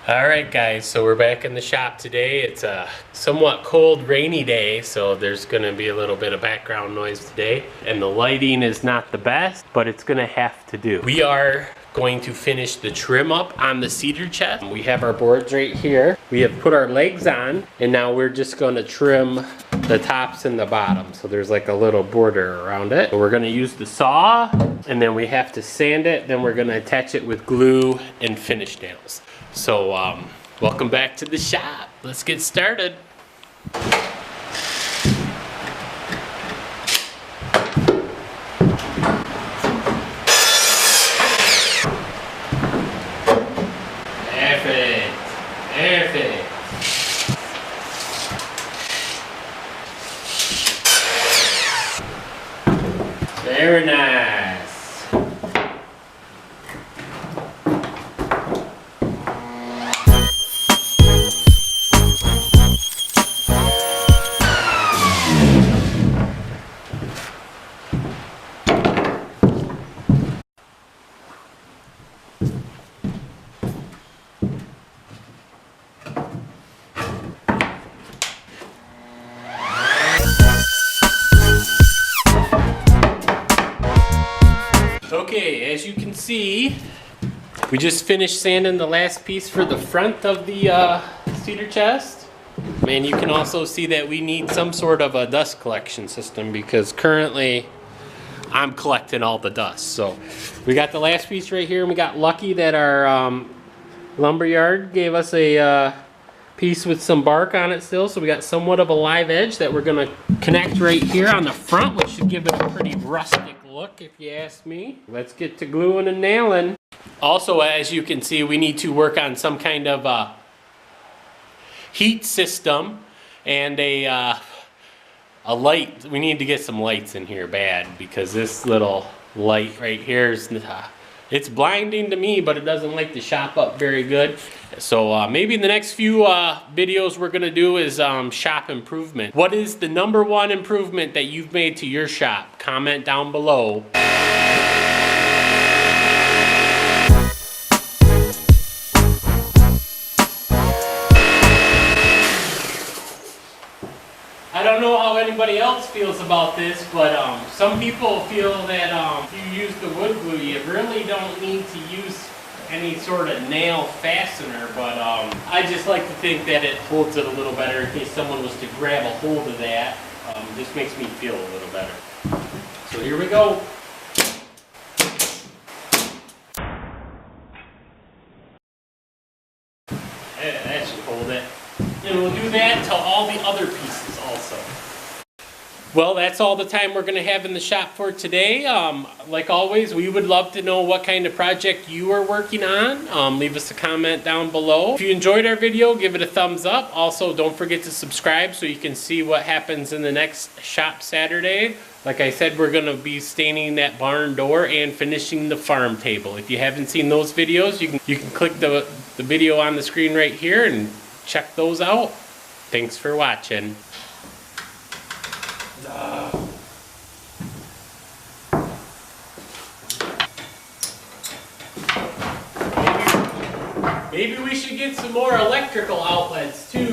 Alright guys, so we're back in the shop today. It's a somewhat cold, rainy day, so there's going to be a little bit of background noise today. And the lighting is not the best, but it's going to have to do. We are going to finish the trim up on the cedar chest. We have our boards right here. We have put our legs on, and now we're just going to trim the tops and the bottom. So there's like a little border around it. So we're going to use the saw, and then we have to sand it. Then we're going to attach it with glue and finish nails. So, welcome back to the shop. Let's get started. Perfect. Perfect. Very nice. Okay, as you can see, we just finished sanding the last piece for the front of the cedar chest. And you can also see that we need some sort of a dust collection system because currently I'm collecting all the dust. So we got the last piece right here, and we got lucky that our lumberyard gave us a piece with some bark on it still. So we got somewhat of a live edge that we're gonna connect right here on the front, which should give it a pretty rustic look, if you ask me. Let's get to gluing and nailing. Also, as you can see, we need to work on some kind of heat system and a light. We need to get some lights in here bad because this little light right here is it's blinding to me, but it doesn't light the shop up very good. So maybe in the next few videos we're gonna do is shop improvement. What is the #1 improvement that you've made to your shop? Comment down below. I don't know how anybody else feels about this, but some people feel that if you use the wood glue, you really don't need to use any sort of nail fastener, but I just like to think that it holds it a little better in case someone was to grab a hold of that. Just makes me feel a little better. So here we go. That should hold it. And we'll do that to all the other pieces also. Well, that's all the time we're going to have in the shop for today. Like always, we would love to know what kind of project you are working on. Leave us a comment down below. If you enjoyed our video, give it a thumbs up. Also, don't forget to subscribe so you can see what happens in the next shop Saturday. Like I said, we're going to be staining that barn door and finishing the farm table. If you haven't seen those videos, you can click the video on the screen right here and check those out. Thanks for watching. Maybe we should get some more electrical outlets too.